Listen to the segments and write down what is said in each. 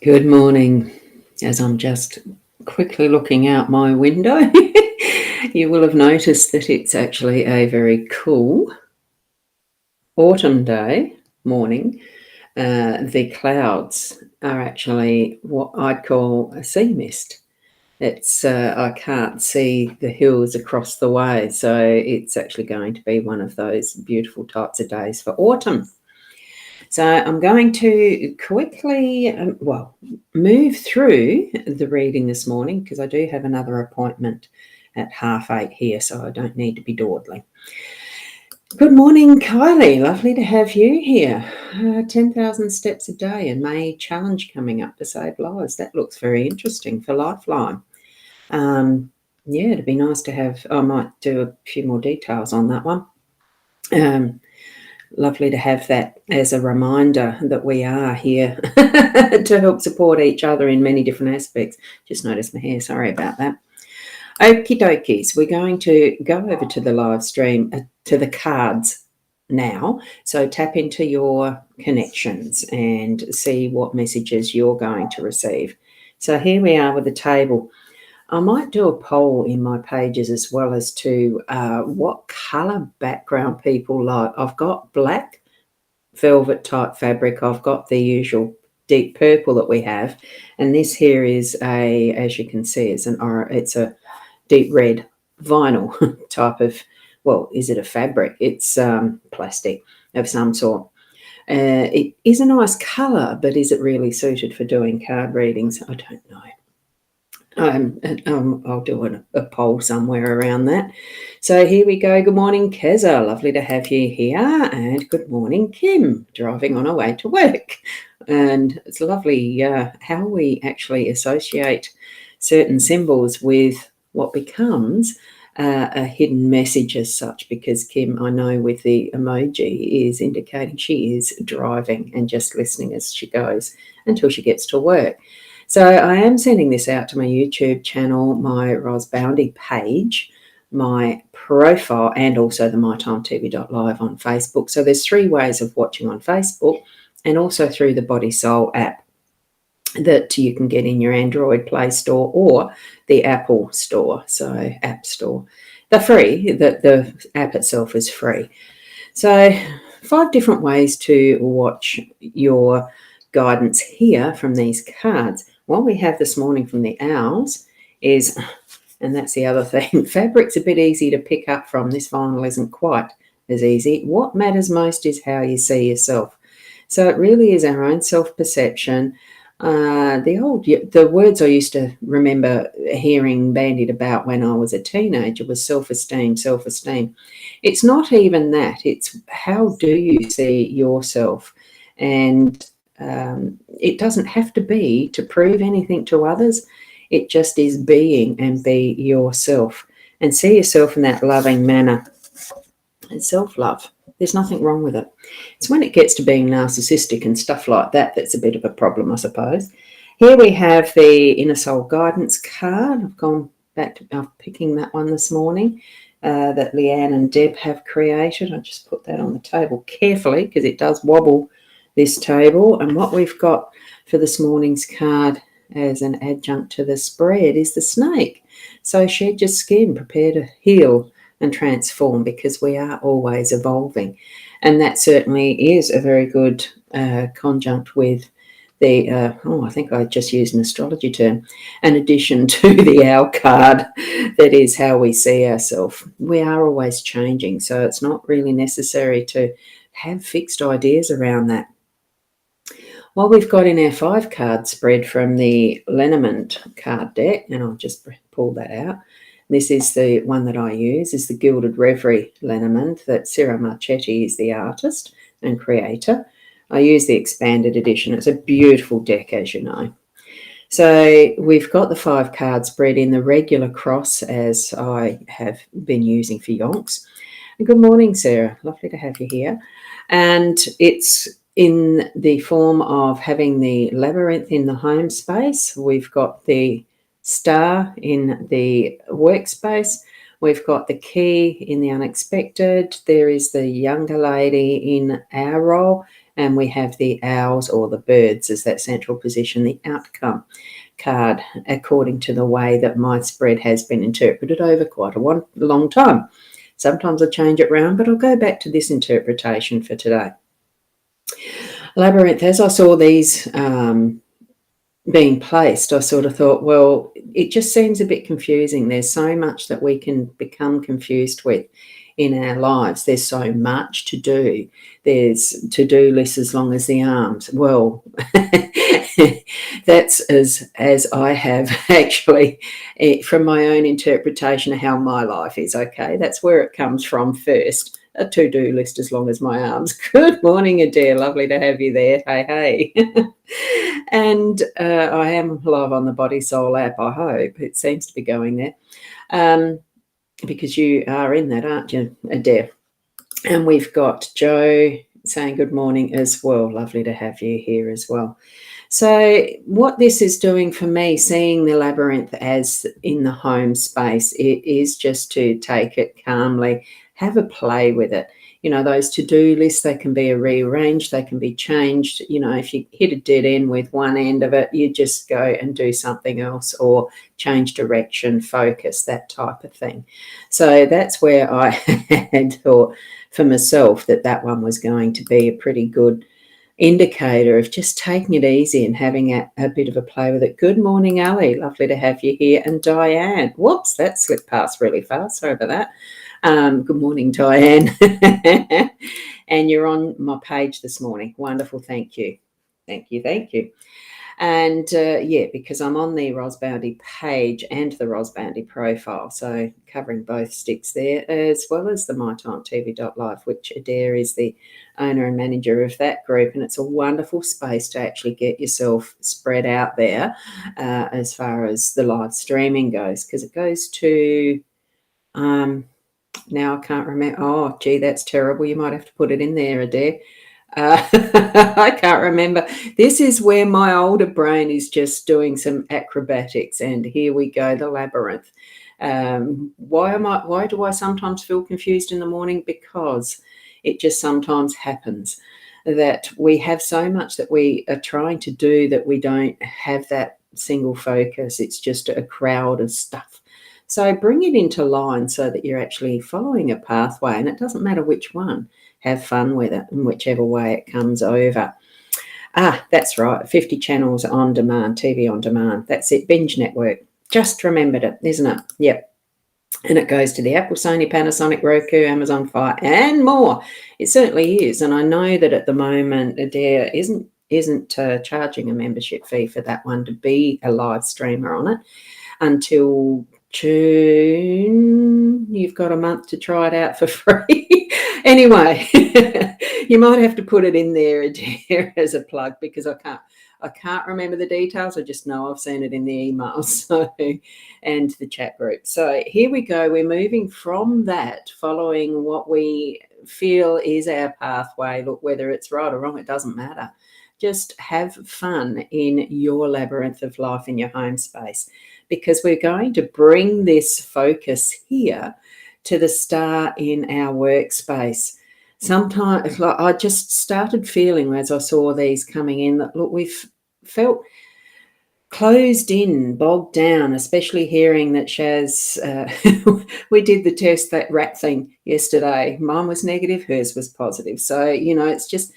Good morning. As I'm just quickly looking out my window, you will have noticed that it's actually a very cool autumn day morning. The clouds are actually what I'd call a sea mist. It's I can't see the hills across the way, so it's actually going to be one of those beautiful types of days for autumn. So I'm going to quickly, move through the reading this morning because I do have another appointment at 8:30 here, so I don't need to be dawdling. Good morning, Kylie. Lovely to have you here. 10,000 steps a day and May challenge coming up to save lives. That looks very interesting for Lifeline. It'd be nice to have, I might do a few more details on that one. Lovely to have that as a reminder that we are here to help support each other in many different aspects. Just noticed my hair, sorry about that. Okie dokies, we're going to go over to the live stream, to the cards now. So tap into your connections and see what messages you're going to receive. So here we are with the table. I might do a poll in my pages as well as to what colour background people like. I've got black velvet type fabric. I've got the usual deep purple that we have. And this here is as you can see, it's a deep red vinyl type of, well, is it a fabric? It's plastic of some sort. It is a nice colour, but is it really suited for doing card readings? I don't know. I'll do a poll somewhere around that. So here we go. Good morning, Keza. Lovely to have you here. And good morning, Kim, driving on our way to work. And it's lovely how we actually associate certain symbols with what becomes a hidden message as such, because Kim, I know with the emoji, is indicating she is driving and just listening as she goes until she gets to work. So I am sending this out to my YouTube channel, my Ros Boundy page, my profile, and also the mytimetv.live on Facebook. So there's 3 ways of watching on Facebook, and also through the Body Soul app that you can get in your Android Play Store or the Apple Store, so App Store. They're free, the app itself is free. So 5 different ways to watch your guidance here from these cards. What we have this morning from the owls is, and that's the other thing, fabric's a bit easy to pick up from. This vinyl isn't quite as easy. What matters most is how you see yourself. So it really is our own self-perception. The words I used to remember hearing bandied about when I was a teenager was self-esteem, self-esteem. It's not even that. It's how do you see yourself? And it doesn't have to be to prove anything to others. It just is being, and be yourself and see yourself in that loving manner. And self-love, there's nothing wrong with it. It's when it gets to being narcissistic and stuff like that that's a bit of a problem, I suppose. Here we have the Inner Soul Guidance card. I've gone back to picking that one this morning that Leanne and Deb have created. I just put that on the table carefully because it does wobble, this table. And what we've got for this morning's card as an adjunct to the spread is the snake. So shed your skin, prepare to heal and transform, because we are always evolving. And that certainly is a very good conjunct with the, I think I just used an astrology term, an addition to the owl card, that is how we see ourselves. We are always changing, so it's not really necessary to have fixed ideas around that. What we've got in our 5-card spread from the LENORMAND card deck, and I'll just pull that out. This is the one that I use, is the Gilded Reverie LENORMAND, that Sarah Marchetti is the artist and creator. I use the expanded edition. It's a beautiful deck, as you know. So we've got the 5-card spread in the regular cross, as I have been using for yonks. And good morning, Sarah. Lovely to have you here. And it's in the form of having the labyrinth in the home space. We've got the star in the workspace. We've got the key in the unexpected. There is the younger lady in our role, And we have the owls or the birds as that central position, the outcome card, according to the way that my spread has been interpreted over quite a long time. Sometimes I change it round, but I'll go back to this interpretation for today. Labyrinth, as I saw these being placed, I sort of thought, well, it just seems a bit confusing. There's so much that we can become confused with in our lives. There's so much to do. There's to-do lists as long as the arms. Well, that's as I have actually, from my own interpretation of how my life is, okay? That's where it comes from first. A to-do list as long as my arms. Good morning, Adair. Lovely to have you there. Hey. And I am live on the Body Soul app, I hope. It seems to be going there. Because you are in that, aren't you, Adair? And we've got Joe saying good morning as well. Lovely to have you here as well. So what this is doing for me, seeing the labyrinth as in the home space, it is just to take it calmly, have a play with it. You know, those to-do lists, they can be rearranged, they can be changed. You know, if you hit a dead end with one end of it, you just go and do something else or change direction, focus, that type of thing. So that's where I had thought for myself that one was going to be a pretty good indicator of just taking it easy and having a bit of a play with it. Good morning, Ali. Lovely to have you here. And Diane. Whoops, that slipped past really fast. Sorry about that. Good morning, Diane. And you're on my page this morning. Wonderful. Thank you. Thank you. And because I'm on the Ros Boundy page and the Ros Boundy profile, so covering both sticks there, as well as the mytimetv.live, which Adair is the owner and manager of that group. And it's a wonderful space to actually get yourself spread out there as far as the live streaming goes, because it goes to... now I can't remember. Oh, gee, that's terrible. You might have to put it in there, Adair. I can't remember. This is where my older brain is just doing some acrobatics, and here we go, the labyrinth. Why do I sometimes feel confused in the morning? Because it just sometimes happens that we have so much that we are trying to do that we don't have that single focus. It's just a crowd of stuff. So bring it into line so that you're actually following a pathway, and it doesn't matter which one. Have fun with it in whichever way it comes over. That's right, 50 channels on demand, TV on demand. That's it, Binge Network. Just remembered it, isn't it? Yep. And it goes to the Apple, Sony, Panasonic, Roku, Amazon Fire, and more. It certainly is. And I know that at the moment, Adair isn't charging a membership fee for that one to be a live streamer on it until June. You've got a month to try it out for free. Anyway, you might have to put it in there as a plug, because I can't remember the details. I just know I've seen it in the emails and the chat group. So here we go. We're moving from that, following what we feel is our pathway. Look, whether it's right or wrong, it doesn't matter. Just have fun in your labyrinth of life in your home space, because we're going to bring this focus here to the star in our workspace. Sometimes I just started feeling as I saw these coming in that, look, we've felt closed in, bogged down, especially hearing that Shaz, we did the test, that rat thing yesterday. Mine was negative, hers was positive. So, it's just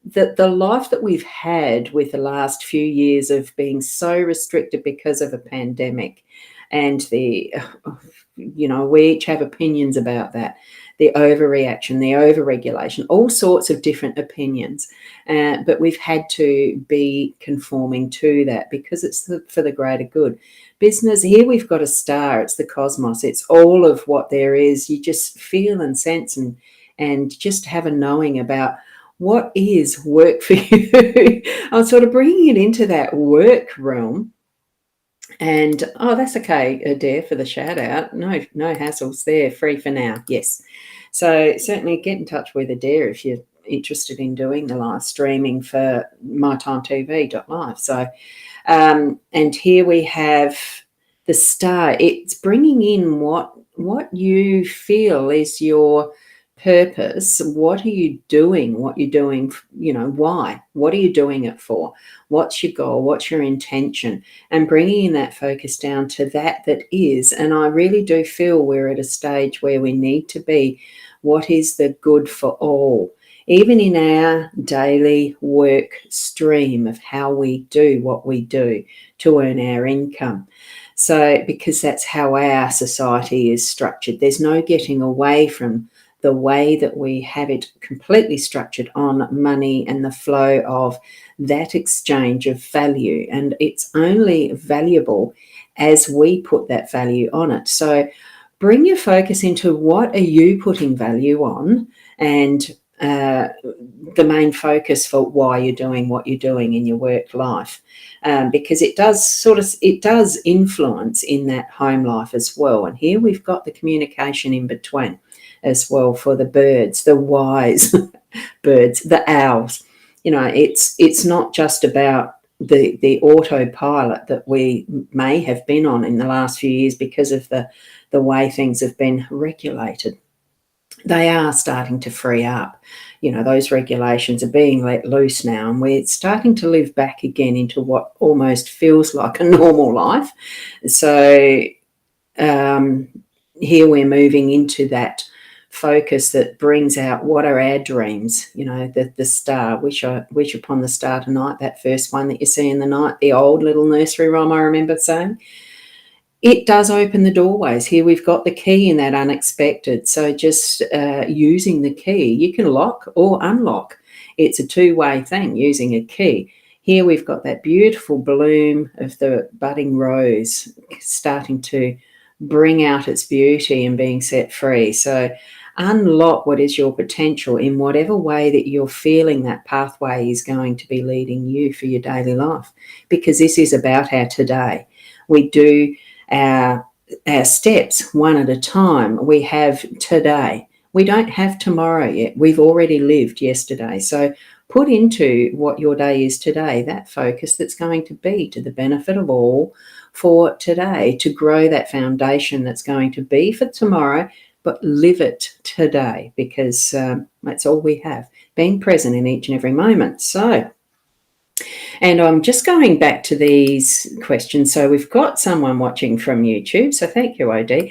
the life that we've had with the last few years of being so restricted because of a pandemic, and we each have opinions about that, the overreaction, the overregulation, all sorts of different opinions. But we've had to be conforming to that because it's for the greater good. Business, here we've got a star, it's the cosmos, it's all of what there is. You just feel and sense and just have a knowing about what is work for you. I'm sort of bringing it into that work realm. And, that's okay, Adair, for the shout out. No hassles there, free for now, yes. So certainly get in touch with Adair if you're interested in doing the live streaming for mytimetv.live. So, and here we have the star. It's bringing in what you feel is your purpose. What are you doing? What you're doing, why? What are you doing it for? What's your goal? What's your intention? And bringing that focus down to that is. And I really do feel we're at a stage where we need to be, what is the good for all? Even in our daily work stream of how we do what we do to earn our income. So, because that's how our society is structured, there's no getting away from the way that we have it completely structured on money and the flow of that exchange of value. And it's only valuable as we put that value on it. So bring your focus into what are you putting value on, and the main focus for why you're doing what you're doing in your work life, because it does influence in that home life as well. And here we've got the communication in between as well for the birds, the wise birds, the owls. It's not just about the autopilot that we may have been on in the last few years because of the way things have been regulated. They are starting to free up. Those regulations are being let loose now, and we're starting to live back again into what almost feels like a normal life. So here we're moving into that focus that brings out what are our dreams. The star, wish upon the star tonight, that first one that you see in the night, the old little nursery rhyme I remember saying. It does open the doorways. Here we've got the key in that unexpected. So just using the key, you can lock or unlock. It's a two-way thing using a key. Here we've got that beautiful bloom of the budding rose starting to bring out its beauty and being set free. So unlock what is your potential in whatever way that you're feeling that pathway is going to be leading you for your daily life, because this is about our today. We do our steps one at a time. We have today. We don't have tomorrow yet. We've already lived yesterday. So put into what your day is today that focus that's going to be to the benefit of all for today, to grow that foundation that's going to be for tomorrow, but live it today, because that's all we have, being present in each and every moment. So, and I'm just going back to these questions. So we've got someone watching from YouTube. So thank you, OD.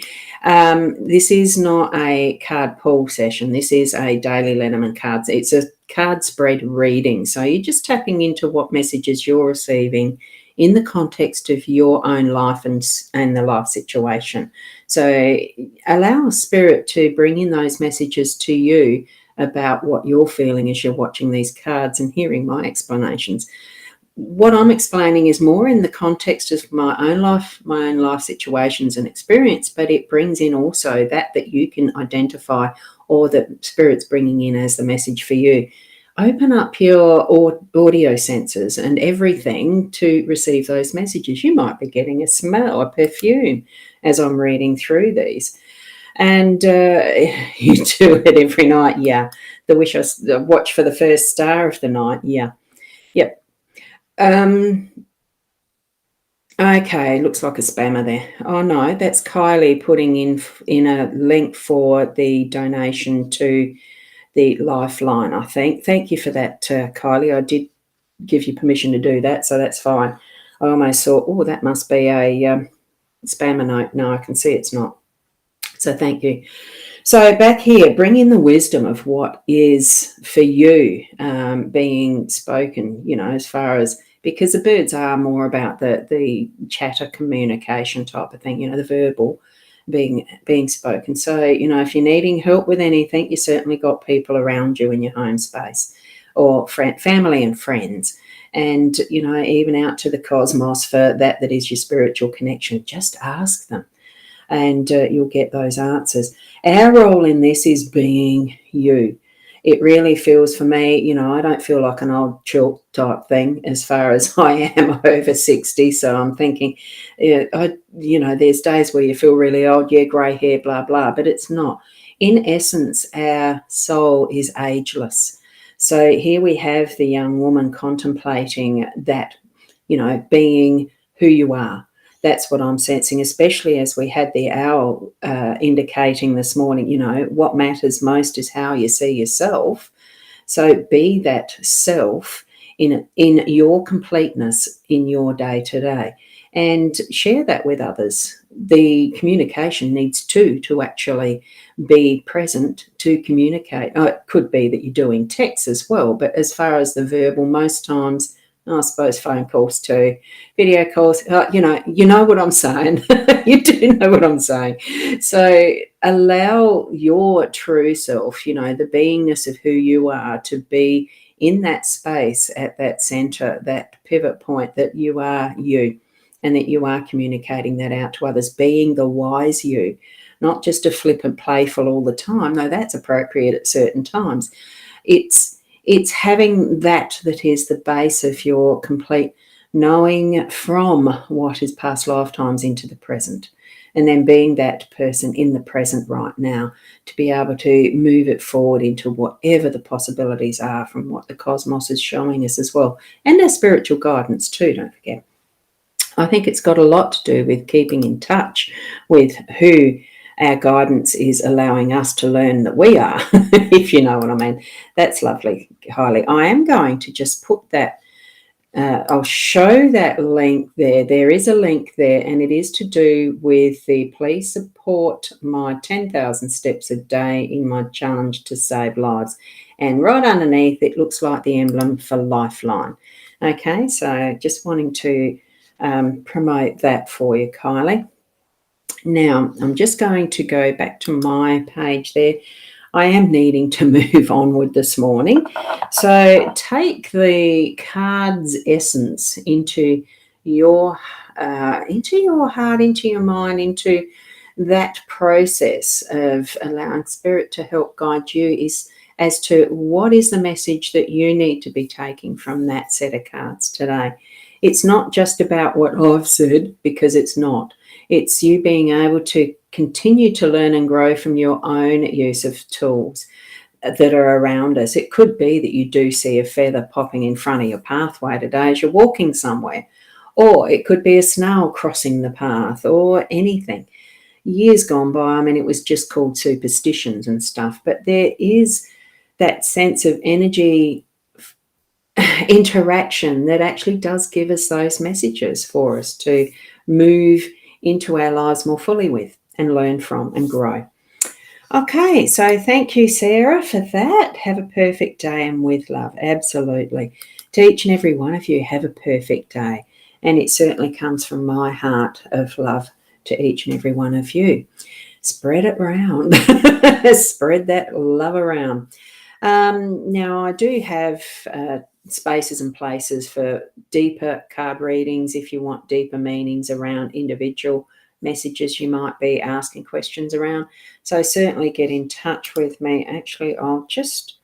This is not a card pull session. This is a daily Lenormand cards. It's a card spread reading. So you're just tapping into what messages you're receiving in the context of your own life and the life situation. So allow Spirit to bring in those messages to you about what you're feeling as you're watching these cards and hearing my explanations. What I'm explaining is more in the context of my own life situations and experience, but it brings in also that you can identify, or that Spirit's bringing in as the message for you. Open up your audio senses and everything to receive those messages. You might be getting a smell, a perfume, as I'm reading through these. And you do it every night, yeah. The watch for the first star of the night, yeah. Yep. Okay, looks like a spammer there. Oh no, that's Kylie putting in a link for the donation to the Lifeline, I think. Thank you for that, Kylie. I did give you permission to do that, so that's fine. I almost thought, oh, that must be a spammer note. No, I can see it's not. So thank you. So back here, bring in the wisdom of what is for you being spoken, as far as, because the birds are more about the chatter communication type of thing, the verbal being spoken. So, if you're needing help with anything, you certainly got people around you in your home space, or family and friends. And, even out to the cosmos for that is your spiritual connection. Just ask them, and you'll get those answers. Our role in this is being you. It really feels for me, I don't feel like an old chilt type thing as far as I am over 60. So I'm thinking, there's days where you feel really old, grey hair, blah, blah, but it's not. In essence, our soul is ageless. So here we have the young woman contemplating that, being who you are, that's what I'm sensing, especially as we had the owl indicating this morning, you know, what matters most is how you see yourself. So be that self in your completeness in your day to day, and share that with others. The communication needs to actually be present to communicate. Oh, it could be that you're doing text as well, but as far as the verbal, most times, I suppose phone calls too, video calls, you know what I'm saying. You do know what I'm saying. So allow your true self, you know, the beingness of who you are, to be in that space at that center, that pivot point, that you are you, and that you are communicating that out to others, being the wise you, not just a flippant playful all the time, though that's appropriate at certain times. It's having that is the base of your complete knowing from what is past lifetimes into the present, and then being that person in the present right now, to be able to move it forward into whatever the possibilities are from what the cosmos is showing us as well, and our spiritual guidance too, don't forget. I think it's got a lot to do with keeping in touch with who our guidance is allowing us to learn that we are, if you know what I mean. That's lovely, Kylie. I am going to just put that, I'll show that link there. There is a link there, and it is to do with the please support my 10,000 steps a day in my challenge to save lives. And right underneath, it looks like the emblem for Lifeline. Okay, so just wanting to promote that for you, Kylie. Now, I'm just going to go back to my page there. I am needing to move onward this morning. So take the card's essence into your heart, into your mind, into that process of allowing Spirit to help guide you is as to what is the message that you need to be taking from that set of cards today. It's not just about what I've said, because it's not. It's you being able to continue to learn and grow from your own use of tools that are around us. It could be that you do see a feather popping in front of your pathway today as you're walking somewhere, or it could be a snail crossing the path, or anything. Years gone by, I mean, it was just called superstitions and stuff, but there is that sense of energy interaction that actually does give us those messages for us to move into our lives more fully with and learn from and grow. Okay, so thank you, Sarah, for that. Have a perfect day, and with love, absolutely. To each and every one of you, have a perfect day. And it certainly comes from my heart of love to each and every one of you. Spread it around. Spread that love around. Now, I do have spaces and places for deeper card readings if you want deeper meanings around individual messages you might be asking questions around. So certainly get in touch with me. Actually, I'll just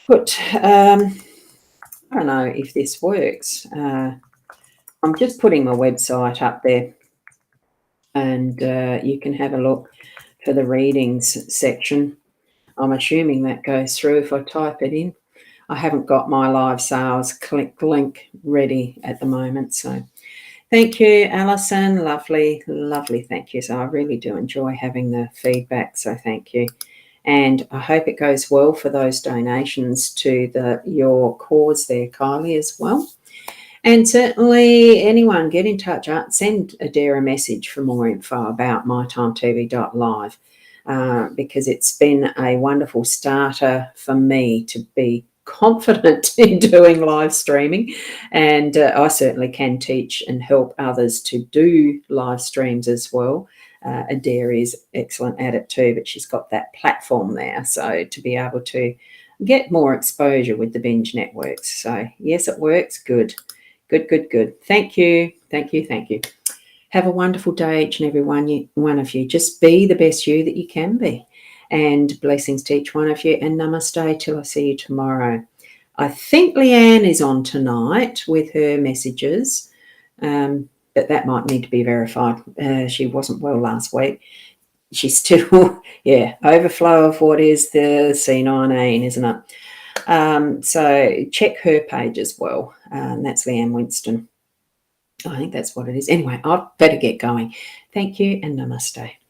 put, I don't know if this works. I'm just putting my website up there, and you can have a look for the readings section. I'm assuming that goes through if I type it in. I haven't got my live sales link ready at the moment. So thank you, Alison. Lovely, lovely. Thank you. So I really do enjoy having the feedback. So thank you. And I hope it goes well for those donations to your cause there, Kylie, as well. And certainly anyone, get in touch. Send Adair a message for more info about mytimetv.live. Because it's been a wonderful starter for me to be confident in doing live streaming, and I certainly can teach and help others to do live streams as well. Adair is excellent at it too, but she's got that platform there, so to be able to get more exposure with the binge networks. So yes, it works. Good. Thank you. Have a wonderful day, each and every one of you. Just be the best you that you can be. And blessings to each one of you. And namaste till I see you tomorrow. I think Leanne is on tonight with her messages, but that might need to be verified. She wasn't well last week. She's still, overflow of what is the C19, isn't it? So check her page as well. That's Leanne Winston. I think that's what it is. Anyway, I'd better get going. Thank you and namaste.